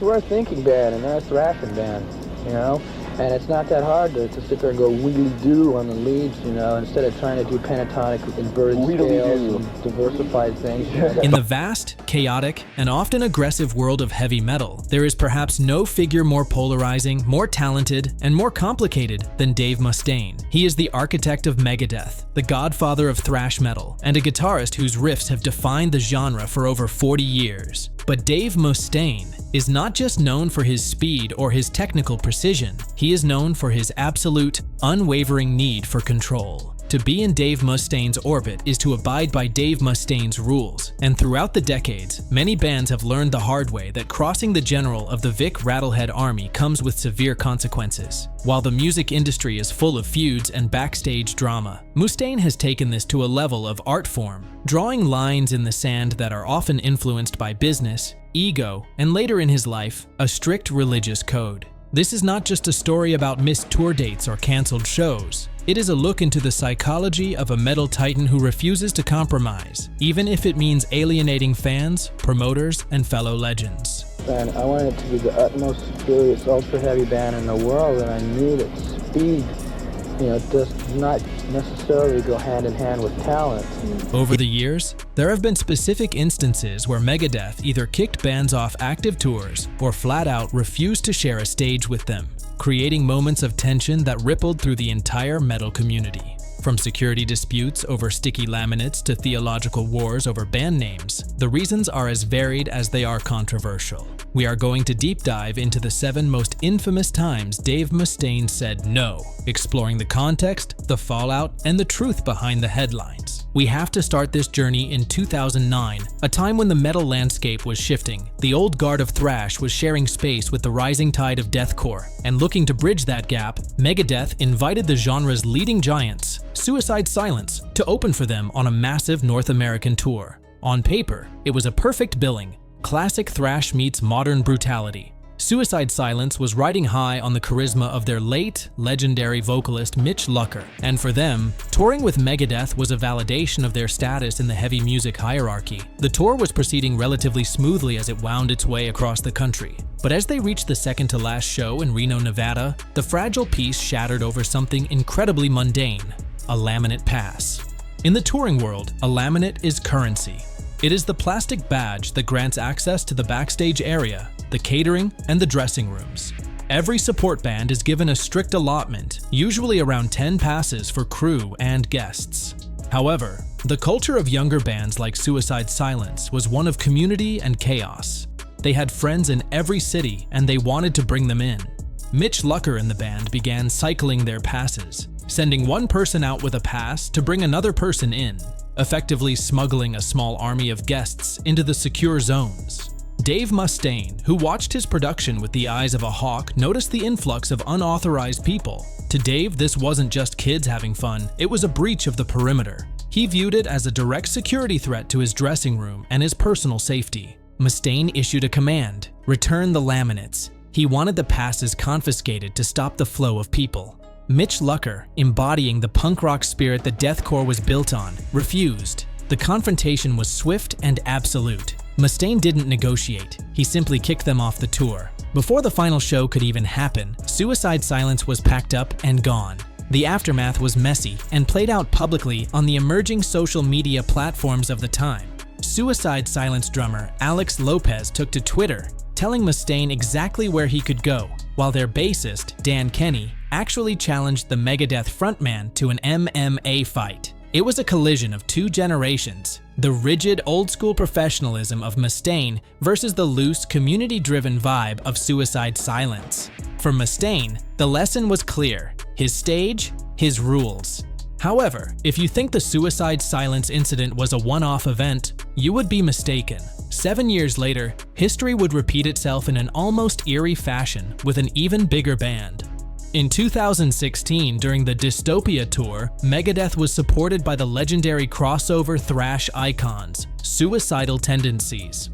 We're a thinking band and they're a thrashing band, you know? And it's not that hard to sit there and go wheelie-doo on the leads, you know, instead of trying to do pentatonic inverted scales and diversified things. In the vast, chaotic, and often aggressive world of heavy metal, there is perhaps no figure more polarizing, more talented, and more complicated than Dave Mustaine. He is the architect of Megadeth, the godfather of thrash metal, and a guitarist whose riffs have defined the genre for over 40 years. But Dave Mustaine is not just known for his speed or his technical precision, he is known for his absolute, unwavering need for control. To be in Dave Mustaine's orbit is to abide by Dave Mustaine's rules, and throughout the decades, many bands have learned the hard way that crossing the general of the Vic Rattlehead army comes with severe consequences. While the music industry is full of feuds and backstage drama, Mustaine has taken this to a level of art form, drawing lines in the sand that are often influenced by business, ego, and later in his life, a strict religious code. This is not just a story about missed tour dates or canceled shows. It is a look into the psychology of a metal titan who refuses to compromise, even if it means alienating fans, promoters, and fellow legends. And I wanted it to be the utmost serious, ultra-heavy band in the world, and I knew that speed, you know, does not necessarily go hand in hand with talent. Over the years, there have been specific instances where Megadeth either kicked bands off active tours or flat out refused to share a stage with them, creating moments of tension that rippled through the entire metal community. From security disputes over sticky laminates to theological wars over band names, the reasons are as varied as they are controversial. We are going to deep dive into the 7 most infamous times Dave Mustaine said no, exploring the context, the fallout, and the truth behind the headlines. We have to start this journey in 2009, a time when the metal landscape was shifting. The old guard of thrash was sharing space with the rising tide of deathcore, and looking to bridge that gap, Megadeth invited the genre's leading giants, Suicide Silence, to open for them on a massive North American tour. On paper, it was a perfect billing. Classic thrash meets modern brutality. Suicide Silence was riding high on the charisma of their late, legendary vocalist Mitch Lucker, and for them, touring with Megadeth was a validation of their status in the heavy music hierarchy. The tour was proceeding relatively smoothly as it wound its way across the country. But as they reached the second-to-last show in Reno, Nevada, the fragile peace shattered over something incredibly mundane: a laminate pass. In the touring world, a laminate is currency. It is the plastic badge that grants access to the backstage area, the catering, and the dressing rooms. Every support band is given a strict allotment, usually around 10 passes for crew and guests. However, the culture of younger bands like Suicide Silence was one of community and chaos. They had friends in every city, and they wanted to bring them in. Mitch Lucker and the band began cycling their passes, sending one person out with a pass to bring another person in, effectively smuggling a small army of guests into the secure zones. Dave Mustaine, who watched his production with the eyes of a hawk, noticed the influx of unauthorized people. To Dave, this wasn't just kids having fun, it was a breach of the perimeter. He viewed it as a direct security threat to his dressing room and his personal safety. Mustaine issued a command: return the laminates. He wanted the passes confiscated to stop the flow of people. Mitch Lucker, embodying the punk rock spirit that deathcore was built on, refused. The confrontation was swift and absolute. Mustaine didn't negotiate, he simply kicked them off the tour. Before the final show could even happen, Suicide Silence was packed up and gone. The aftermath was messy and played out publicly on the emerging social media platforms of the time. Suicide Silence drummer Alex Lopez took to Twitter, telling Mustaine exactly where he could go, while their bassist, Dan Kenny, actually challenged the Megadeth frontman to an MMA fight. It was a collision of 2 generations, the rigid old-school professionalism of Mustaine versus the loose, community-driven vibe of Suicide Silence. For Mustaine, the lesson was clear: his stage, his rules. However, if you think the Suicide Silence incident was a one-off event, you would be mistaken. 7 years later, history would repeat itself in an almost eerie fashion with an even bigger band. In 2016, during the Dystopia tour, Megadeth was supported by the legendary crossover thrash icons, Suicidal Tendencies.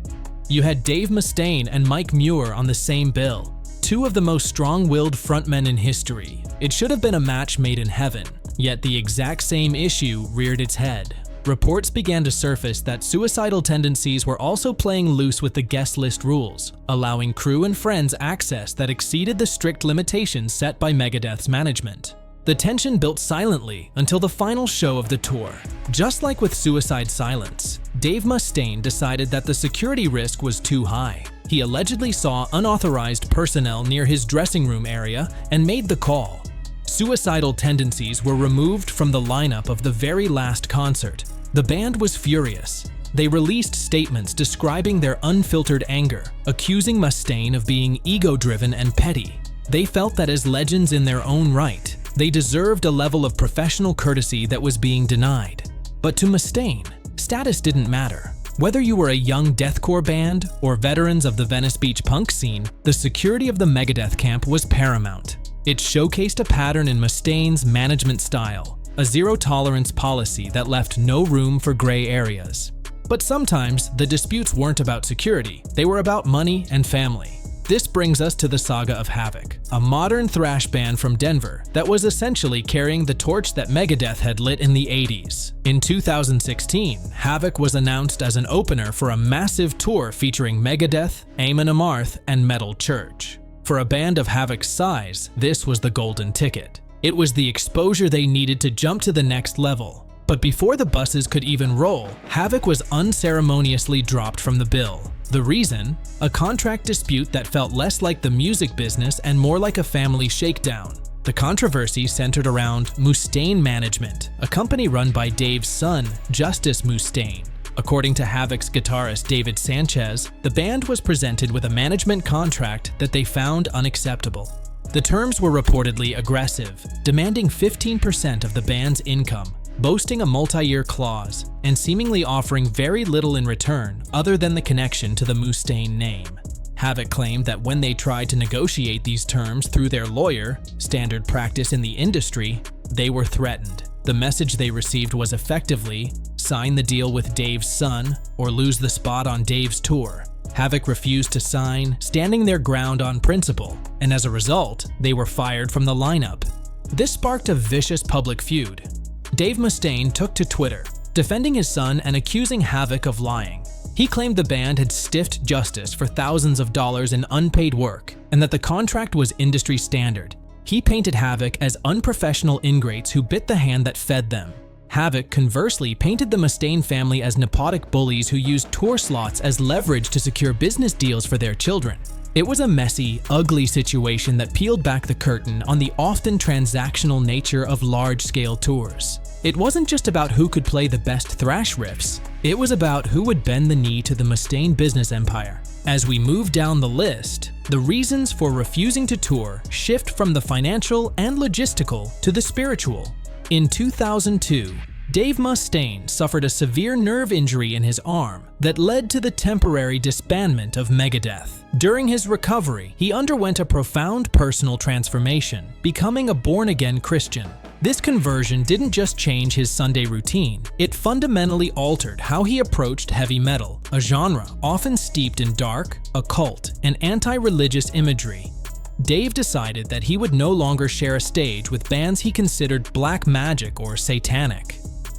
You had Dave Mustaine and Mike Muir on the same bill, 2 of the most strong-willed frontmen in history. It should have been a match made in heaven, yet the exact same issue reared its head. reports began to surface that suicidal tendencies were also playing loose with the guest list rules, allowing crew and friends access that exceeded the strict limitations set by Megadeth's management. The tension built silently until the final show of the tour. Just like with Suicide Silence, Dave Mustaine decided that the security risk was too high. He allegedly saw unauthorized personnel near his dressing room area and made the call. Suicidal tendencies were removed from the lineup of the very last concert. The band was furious. They released statements describing their unfiltered anger, accusing Mustaine of being ego-driven and petty. They felt that as legends in their own right, they deserved a level of professional courtesy that was being denied. But to Mustaine, status didn't matter. Whether you were a young deathcore band or veterans of the Venice Beach punk scene, the security of the Megadeth camp was paramount. It showcased a pattern in Mustaine's management style, a zero-tolerance policy that left no room for gray areas. But sometimes, the disputes weren't about security, they were about money and family. This brings us to the saga of Havoc, a modern thrash band from Denver that was essentially carrying the torch that Megadeth had lit in the 80s. In 2016, Havoc was announced as an opener for a massive tour featuring Megadeth, Amon Amarth, and Metal Church. For a band of Havoc's size, this was the golden ticket. It was the exposure they needed to jump to the next level. But before the buses could even roll, Havoc was unceremoniously dropped from the bill. The reason? A contract dispute that felt less like the music business and more like a family shakedown. The controversy centered around Mustaine Management, a company run by Dave's son, Justice Mustaine. According to Havoc's guitarist David Sanchez, the band was presented with a management contract that they found unacceptable. The terms were reportedly aggressive, demanding 15% of the band's income, boasting a multi-year clause, and seemingly offering very little in return other than the connection to the Mustaine name. Havoc claimed that when they tried to negotiate these terms through their lawyer, standard practice in the industry, they were threatened. The message they received was effectively, sign the deal with Dave's son or lose the spot on Dave's tour. Havoc refused to sign, standing their ground on principle, and as a result, they were fired from the lineup. This sparked a vicious public feud. Dave Mustaine took to Twitter, defending his son and accusing Havoc of lying. He claimed the band had stiffed Justice for thousands of dollars in unpaid work and that the contract was industry standard. He painted Havoc as unprofessional ingrates who bit the hand that fed them. Havoc, conversely, painted the Mustaine family as nepotic bullies who used tour slots as leverage to secure business deals for their children. It was a messy, ugly situation that peeled back the curtain on the often transactional nature of large-scale tours. It wasn't just about who could play the best thrash riffs, it was about who would bend the knee to the Mustaine business empire. As we move down the list, the reasons for refusing to tour shift from the financial and logistical to the spiritual. In 2002, Dave Mustaine suffered a severe nerve injury in his arm that led to the temporary disbandment of Megadeth. During his recovery, he underwent a profound personal transformation, becoming a born-again Christian. This conversion didn't just change his Sunday routine, it fundamentally altered how he approached heavy metal, a genre often steeped in dark, occult, and anti-religious imagery. Dave decided that he would no longer share a stage with bands he considered black magic or satanic.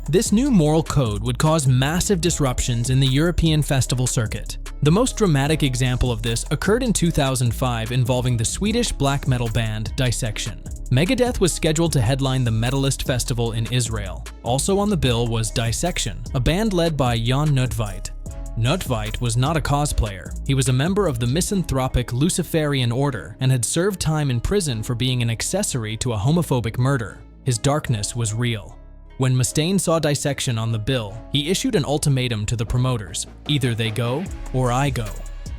This new moral code would cause massive disruptions in the European festival circuit. The most dramatic example of this occurred in 2005 involving the Swedish black metal band Dissection. Megadeth was scheduled to headline the Metalist Festival in Israel. Also on the bill was Dissection, a band led by Jan Nödtveit. Nödtveit was not a cosplayer. He was a member of the misanthropic Luciferian order and had served time in prison for being an accessory to a homophobic murder. His darkness was real. When Mustaine saw Dissection on the bill, he issued an ultimatum to the promoters: either they go or I go.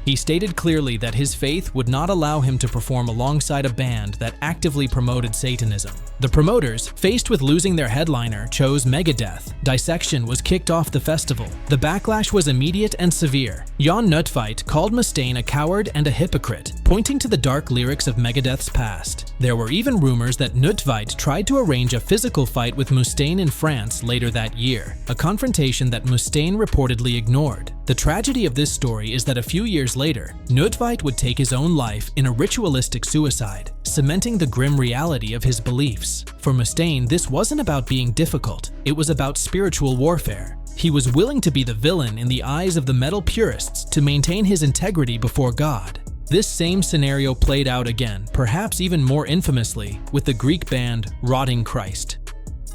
He stated clearly that his faith would not allow him to perform alongside a band that actively promoted Satanism. The promoters, faced with losing their headliner, chose Megadeth. Dissection was kicked off the festival. The backlash was immediate and severe. Jan Nödtveit called Mustaine a coward and a hypocrite, pointing to the dark lyrics of Megadeth's past. There were even rumors that Nödtveit tried to arrange a physical fight with Mustaine in France later that year, a confrontation that Mustaine reportedly ignored. The tragedy of this story is that a few years later, Nödtveit would take his own life in a ritualistic suicide, cementing the grim reality of his beliefs. For Mustaine, this wasn't about being difficult, it was about spiritual warfare. He was willing to be the villain in the eyes of the metal purists to maintain his integrity before God. This same scenario played out again, perhaps even more infamously, with the Greek band Rotting Christ.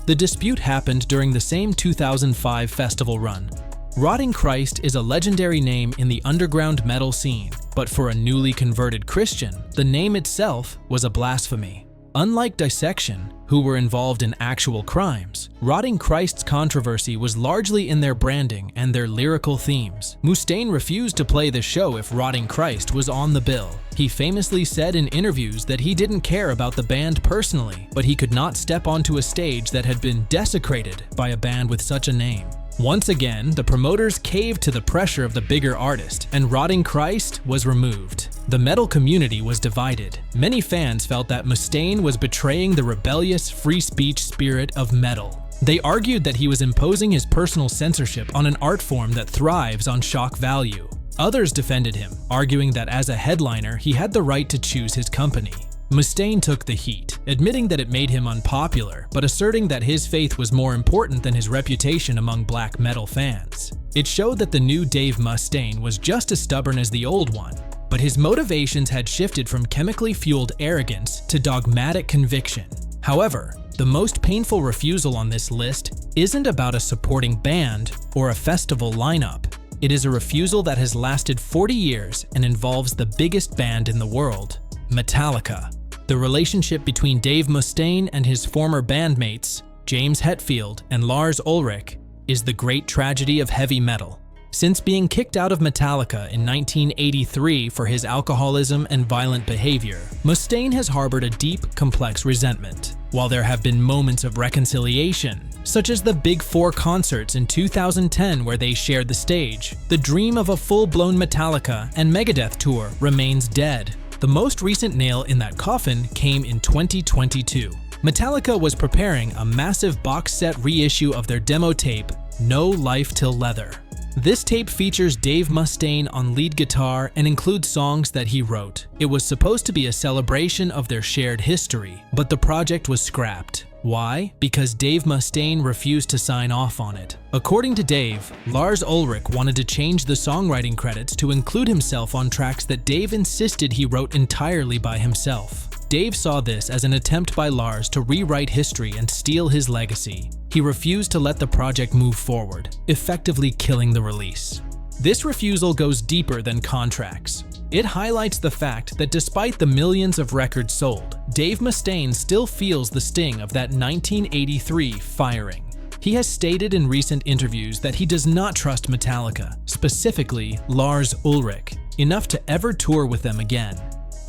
The dispute happened during the same 2005 festival run. Rotting Christ is a legendary name in the underground metal scene, but for a newly converted Christian, the name itself was a blasphemy. Unlike Dissection, who were involved in actual crimes, Rotting Christ's controversy was largely in their branding and their lyrical themes. Mustaine refused to play the show if Rotting Christ was on the bill. He famously said in interviews that he didn't care about the band personally, but he could not step onto a stage that had been desecrated by a band with such a name. Once again, the promoters caved to the pressure of the bigger artist, and Rotting Christ was removed. The metal community was divided. Many fans felt that Mustaine was betraying the rebellious, free speech spirit of metal. They argued that he was imposing his personal censorship on an art form that thrives on shock value. Others defended him, arguing that as a headliner, he had the right to choose his company. Mustaine took the heat, admitting that it made him unpopular, but asserting that his faith was more important than his reputation among black metal fans. It showed that the new Dave Mustaine was just as stubborn as the old one, but his motivations had shifted from chemically fueled arrogance to dogmatic conviction. However, the most painful refusal on this list isn't about a supporting band or a festival lineup. It is a refusal that has lasted 40 years and involves the biggest band in the world, Metallica. The relationship between Dave Mustaine and his former bandmates, James Hetfield and Lars Ulrich, is the great tragedy of heavy metal. Since being kicked out of Metallica in 1983 for his alcoholism and violent behavior, Mustaine has harbored a deep, complex resentment. While there have been moments of reconciliation, such as the Big Four concerts in 2010 where they shared the stage, the dream of a full-blown Metallica and Megadeth tour remains dead. The most recent nail in that coffin came in 2022. Metallica was preparing a massive box set reissue of their demo tape, No Life Till Leather. This tape features Dave Mustaine on lead guitar and includes songs that he wrote. It was supposed to be a celebration of their shared history, but the project was scrapped. Why? Because Dave Mustaine refused to sign off on it. According to Dave, Lars Ulrich wanted to change the songwriting credits to include himself on tracks that Dave insisted he wrote entirely by himself. Dave saw this as an attempt by Lars to rewrite history and steal his legacy. He refused to let the project move forward, effectively killing the release. This refusal goes deeper than contracts. It highlights the fact that despite the millions of records sold, Dave Mustaine still feels the sting of that 1983 firing. He has stated in recent interviews that he does not trust Metallica, specifically Lars Ulrich, enough to ever tour with them again.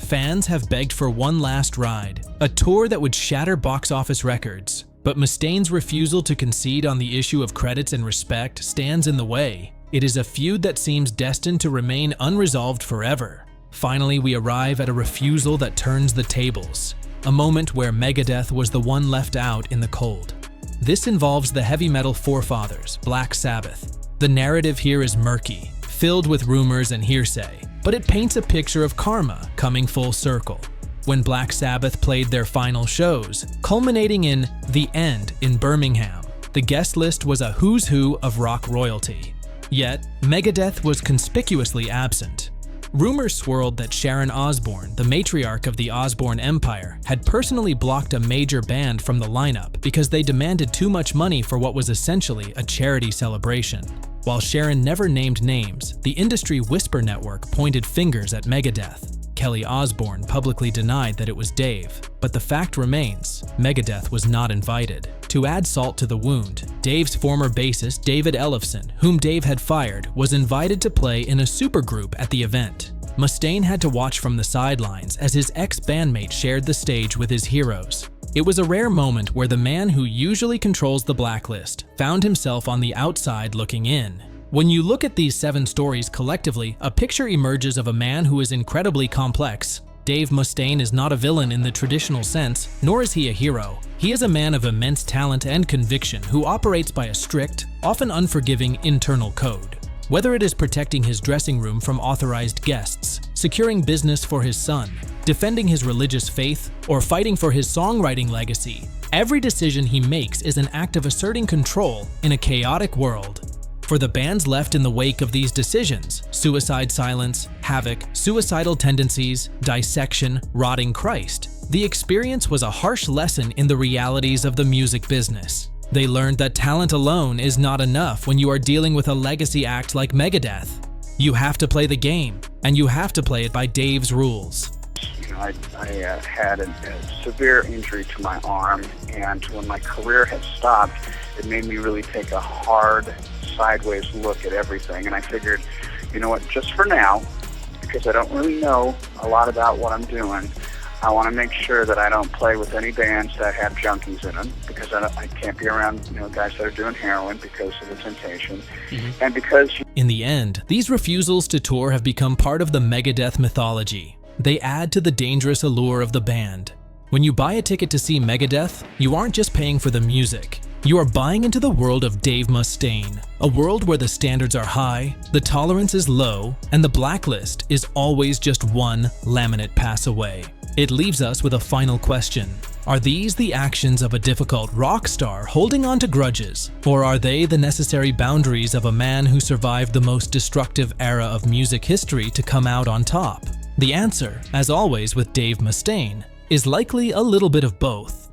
Fans have begged for one last ride, a tour that would shatter box office records. But Mustaine's refusal to concede on the issue of credits and respect stands in the way. It is a feud that seems destined to remain unresolved forever. Finally, we arrive at a refusal that turns the tables, a moment where Megadeth was the one left out in the cold. This involves the heavy metal forefathers, Black Sabbath. The narrative here is murky, filled with rumors and hearsay, but it paints a picture of karma coming full circle. When Black Sabbath played their final shows, culminating in The End in Birmingham, the guest list was a who's who of rock royalty. Yet, Megadeth was conspicuously absent. Rumors swirled that Sharon Osbourne, the matriarch of the Osbourne Empire, had personally blocked a major band from the lineup because they demanded too much money for what was essentially a charity celebration. While Sharon never named names, the industry whisper network pointed fingers at Megadeth. Kelly Osbourne publicly denied that it was Dave, but the fact remains, Megadeth was not invited. To add salt to the wound, Dave's former bassist David Ellefson, whom Dave had fired, was invited to play in a supergroup at the event. Mustaine had to watch from the sidelines as his ex-bandmate shared the stage with his heroes. It was a rare moment where the man who usually controls the blacklist found himself on the outside looking in. When you look at these 7 stories collectively, a picture emerges of a man who is incredibly complex. Dave Mustaine is not a villain in the traditional sense, nor is he a hero. He is a man of immense talent and conviction who operates by a strict, often unforgiving internal code. Whether it is protecting his dressing room from authorized guests, securing business for his son, defending his religious faith, or fighting for his songwriting legacy, every decision he makes is an act of asserting control in a chaotic world. For the bands left in the wake of these decisions, Suicide Silence, Havoc, Suicidal Tendencies, Dissection, Rotting Christ, the experience was a harsh lesson in the realities of the music business. They learned that talent alone is not enough when you are dealing with a legacy act like Megadeth. You have to play the game, and you have to play it by Dave's rules. I had a severe injury to my arm, and when my career had stopped, it made me really take a hard, sideways look at everything. And I figured, you know what, just for now, because I don't really know a lot about what I'm doing, I want to make sure that I don't play with any bands that have junkies in them, because I can't be around, guys that are doing heroin because of the temptation, and because... In the end, these refusals to tour have become part of the Megadeth mythology. They add to the dangerous allure of the band. When you buy a ticket to see Megadeth, you aren't just paying for the music. You are buying into the world of Dave Mustaine, a world where the standards are high, the tolerance is low, and the blacklist is always just one laminate pass away. It leaves us with a final question. Are these the actions of a difficult rock star holding on to grudges, or are they the necessary boundaries of a man who survived the most destructive era of music history to come out on top? The answer, as always with Dave Mustaine, is likely a little bit of both.